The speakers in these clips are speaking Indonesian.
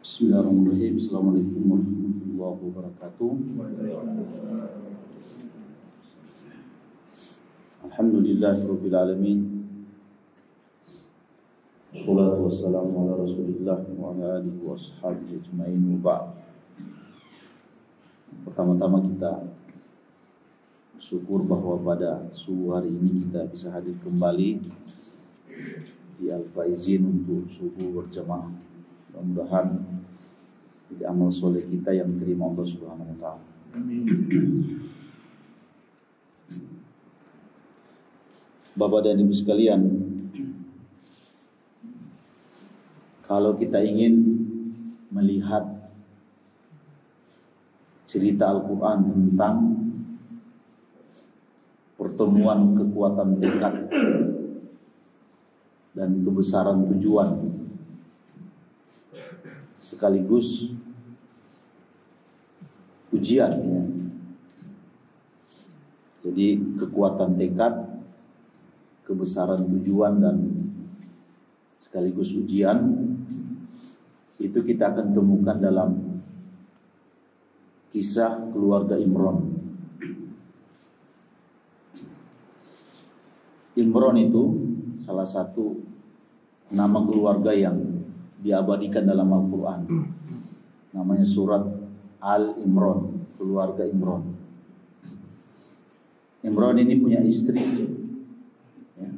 Bismillahirrahmanirrahim. Assalamualaikum warahmatullahi wabarakatuh. Alhamdulillahirabbil alamin. Wassalatu wassalamu ala Rasulillah wa ala alihi wa ashabihi ajmain wa ba'd. Pertama-tama kita syukur bahwa pada subuh hari ini kita bisa hadir kembali di Al-Faizin untuk subuh berjamaah. Mudah-mudahan jadi amal soleh kita yang diterima Allah Subhanahu wa taala. Amin. Bapak dan Ibu sekalian, kalau kita ingin melihat cerita Al-Quran tentang pertemuan kekuatan tekad dan kebesaran tujuan sekaligus ujian, ya. Jadi kekuatan tekad, kebesaran tujuan dan sekaligus ujian itu kita akan temukan dalam kisah keluarga Imran. Imran itu salah satu nama keluarga yang diabadikan dalam Al-Quran. Namanya surat Al-Imran, keluarga Imran. Imran ini punya istri, ya.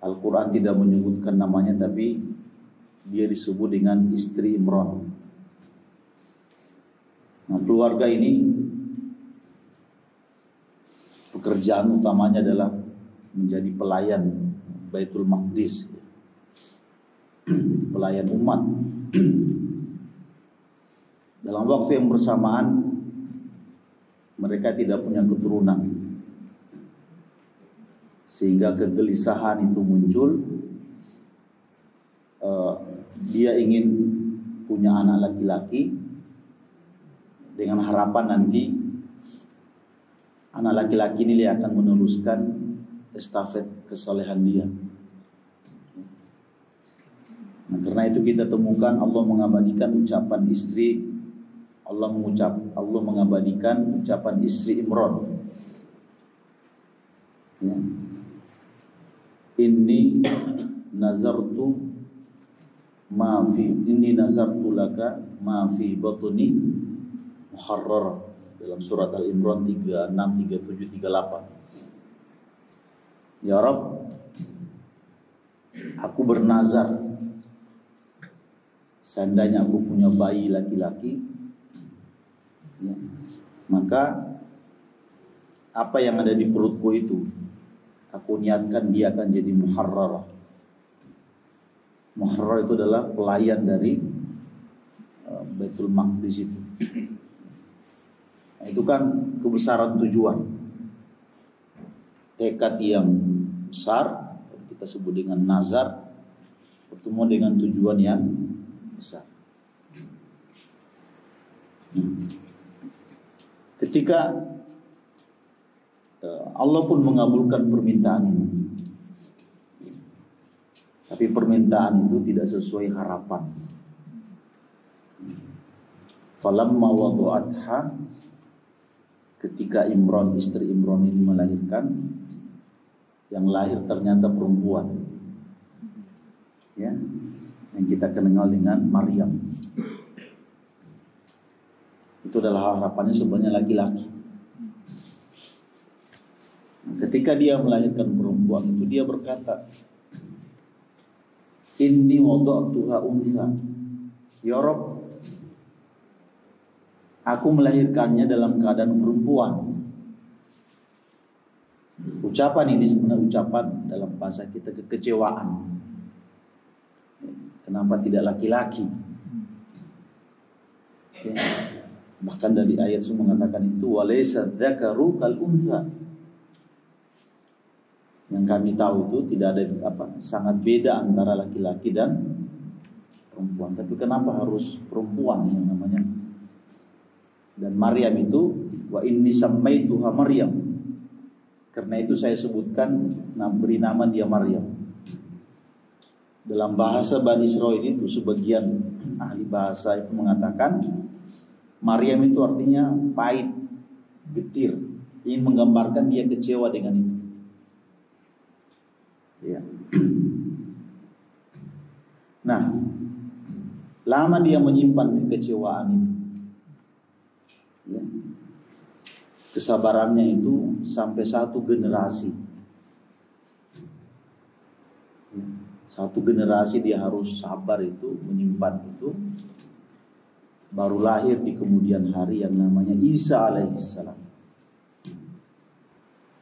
Al-Quran tidak menyebutkan namanya, tapi dia disebut dengan istri Imran. Nah, keluarga ini pekerjaan utamanya adalah menjadi pelayan Baitul Maqdis, pelayan umat. Dalam waktu yang bersamaan mereka tidak punya keturunan, sehingga kegelisahan itu muncul. Dia ingin punya anak laki-laki dengan harapan nanti anak laki-laki ini akan meneruskan estafet kesolehan dia. Nah, karena itu kita temukan Allah mengabadikan ucapan istri, Allah mengabadikan ucapan istri Imran, ya. Inni nazartu laka ma fi batni muharrar, dalam surat Al-Imran 36, 37, 38. Ya Rabb, aku bernazar, seandainya aku punya bayi laki-laki, ya, maka apa yang ada di perutku itu aku niatkan dia akan jadi muharrar. Muharrar itu adalah pelayan dari Baitul Maqdis itu. Nah, itu kan kebesaran tujuan, tekad yang besar, kita sebut dengan nazar, bertemu dengan tujuan yang besar. Ketika Allah pun mengabulkan permintaan ini, tapi permintaan itu tidak sesuai harapan. Falamma wadu'atha, ketika Imran, istri Imran ini melahirkan, yang lahir ternyata perempuan, ya, yang kita kenal dengan Maryam. Itu adalah harapannya sebenarnya laki-laki. Ketika dia melahirkan perempuan itu, dia berkata, Inni wada'tuha untha, ya Rabb, aku melahirkannya dalam keadaan perempuan. Ucapan ini sebenarnya ucapan dalam bahasa kita kekecewaan. Kenapa tidak laki-laki? Ya. Bahkan dari ayat itu mengatakan itu walaysa dzakaru kal untha. Yang kami tahu itu tidak ada sangat beda antara laki-laki dan perempuan. Tapi kenapa harus perempuan yang namanya? Dan Maryam itu wa inni sammaituha Maryam. Karena itu saya sebutkan beri nama dia Maryam. Dalam bahasa Bani Israil itu sebagian ahli bahasa itu mengatakan Maryam itu artinya pahit, getir, ingin menggambarkan dia kecewa dengan itu. Ya. Nah, lama dia menyimpan kekecewaan itu. Ya. Kesabarannya itu sampai satu generasi. Ya. Satu generasi dia harus sabar itu, menyimpan itu. Baru lahir di kemudian hari yang namanya Isa alaihissalam.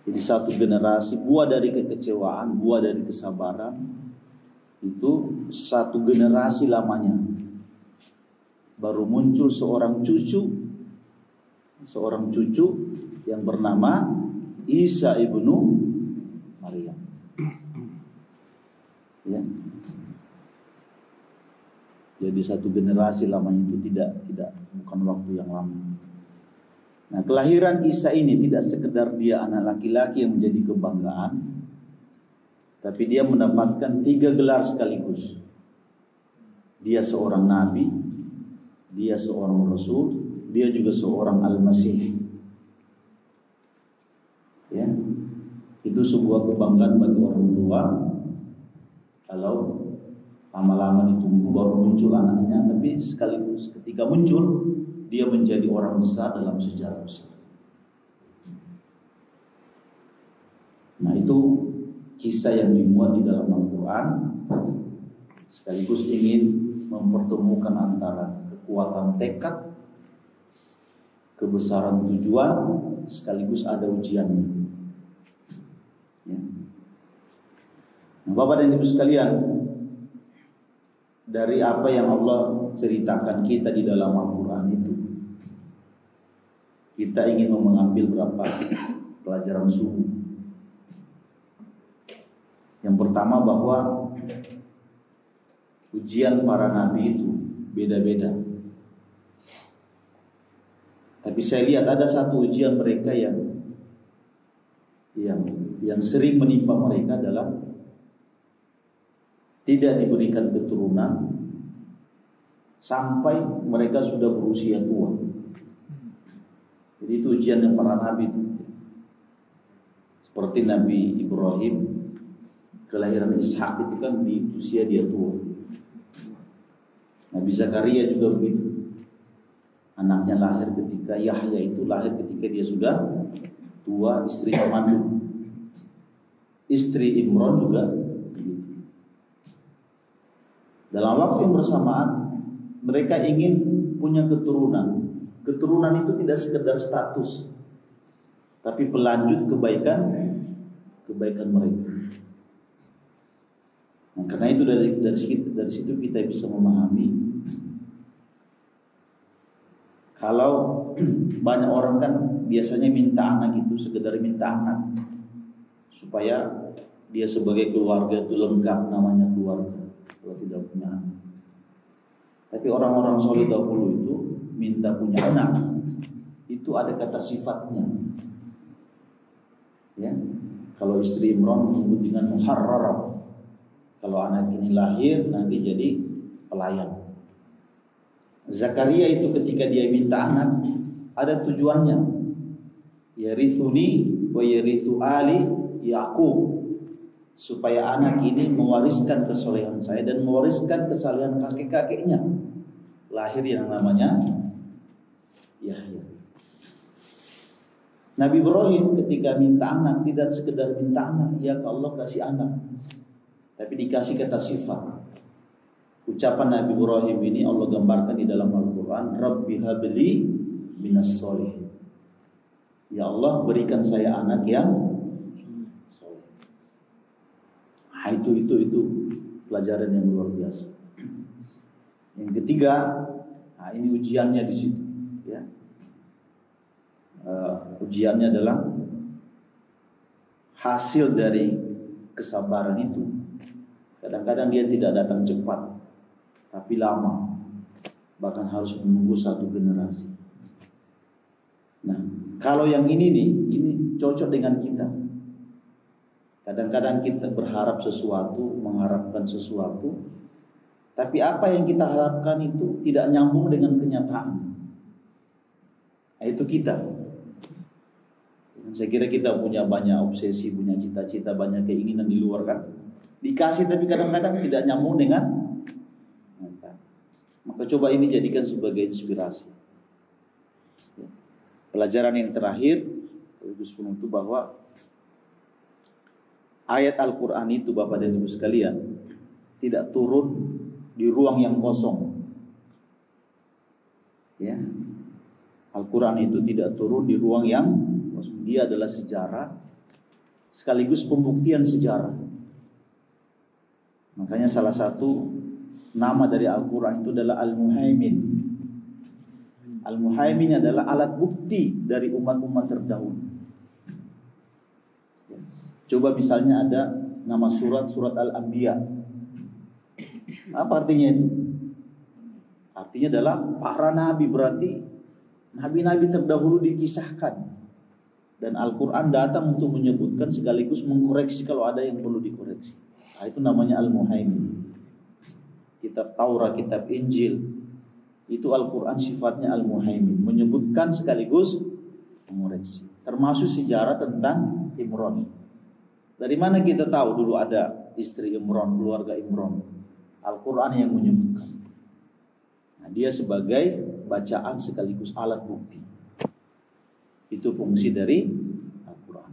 Jadi satu generasi, buah dari kekecewaan, buah dari kesabaran, itu satu generasi lamanya. Baru muncul seorang cucu yang bernama Isa ibnu Maryam. Ya. Jadi satu generasi lamanya itu tidak bukan waktu yang lama. Nah, kelahiran Isa ini tidak sekedar dia anak laki-laki yang menjadi kebanggaan, tapi dia mendapatkan 3 gelar sekaligus. Dia seorang nabi, dia seorang rasul, dia juga seorang al-masih. Ya. Itu sebuah kebanggaan bagi orang tua. Kalau lama-lama ditunggu baru muncul anaknya, tapi sekaligus ketika muncul dia menjadi orang besar dalam sejarah besar. Nah, itu kisah yang dimuat di dalam Al-Quran, sekaligus ingin mempertemukan antara kekuatan tekad, kebesaran tujuan, sekaligus ada ujiannya. Ya. Nah, Bapak dan Ibu sekalian, dari apa yang Allah ceritakan kita di dalam Al-Quran itu, kita ingin mengambil beberapa pelajaran sungguh. Yang pertama, bahwa ujian para nabi itu beda-beda. Tapi saya lihat ada satu ujian mereka yang sering menimpa mereka adalah tidak diberikan keturunan sampai mereka sudah berusia tua. Jadi itu ujiannya para nabi itu. Seperti Nabi Ibrahim, kelahiran Ishak itu kan di usia dia tua. Nabi Zakaria juga begitu. Anaknya lahir ketika Yahya itu lahir ketika dia sudah tua, istri mengandung. Istri Imran juga begitu. Dalam waktu yang bersamaan mereka ingin punya keturunan. Keturunan itu tidak sekedar status, tapi pelanjut kebaikan mereka. Nah, karena itu dari situ kita bisa memahami kalau banyak orang kan biasanya minta anak itu sekedar minta anak supaya dia sebagai keluarga itu lengkap, namanya keluarga kalau tidak punya anak. Tapi orang-orang soleh dahulu itu minta punya anak itu ada kata sifatnya. Ya, kalau istri Imran menyebut dengan muharrar. Kalau anak ini lahir nanti jadi pelayan. Zakaria itu ketika dia minta anak ada tujuannya. Yarithuni wa yarithu ali Yaqub, supaya anak ini mewariskan kesolehan saya dan mewariskan kesalehan kakek-kakeknya. Lahir yang namanya Yahya. Nabi Ibrahim ketika minta anak tidak sekedar minta anak, ya Allah kasih anak, tapi dikasih kata sifat. Ucapan Nabi Ibrahim ini Allah gambarkan di dalam Al-Quran, Rabbi habli minas solihin. Ya Allah berikan saya anak yang soleh. Nah, itu pelajaran yang luar biasa. Yang ketiga, nah ini ujiannya di situ. Ya. Ujiannya adalah hasil dari kesabaran itu. Kadang-kadang dia tidak datang cepat, tapi lama, bahkan harus menunggu satu generasi. Nah, kalau yang ini nih, ini cocok dengan kita. Kadang-kadang kita berharap sesuatu, mengharapkan sesuatu, tapi apa yang kita harapkan itu tidak nyambung dengan kenyataan. Nah, itu kita. Saya kira kita punya banyak obsesi, punya cita-cita, banyak keinginan di luar kan. Dikasih tapi kadang-kadang tidak nyambung dengan nyata. Maka coba ini jadikan sebagai inspirasi. Pelajaran yang terakhir, sekaligus penutup, bahwa ayat Al-Quran itu Bapak dan Ibu sekalian tidak turun di ruang yang kosong. Ya, Al-Quran itu tidak turun di ruang yang kosong. Dia adalah sejarah sekaligus pembuktian sejarah. Makanya salah satu nama dari Al-Quran itu adalah Al-Muhaimin. Al-Muhaimin adalah alat bukti dari umat-umat terdahulu. Coba misalnya ada nama surat Al-Anbiya. Apa artinya itu? Artinya adalah para nabi, berarti nabi-nabi terdahulu dikisahkan. Dan Al-Quran datang untuk menyebutkan sekaligus mengkoreksi kalau ada yang perlu dikoreksi. Nah, itu namanya Al-Muhaimin. Kitab Taurat, kitab Injil, itu Al-Quran sifatnya Al-Muhaimin, menyebutkan sekaligus mengoreksi. Termasuk sejarah tentang Imran. Dari mana kita tahu dulu ada istri Imran, keluarga Imran? Al-Quran yang menyebutkan. Nah, dia sebagai bacaan sekaligus alat bukti. Itu fungsi dari Al-Quran.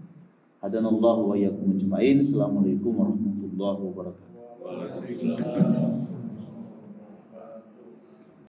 Hadanallahu wa iyyakum ajma'in. Assalamualaikum warahmatullahi wabarakatuh.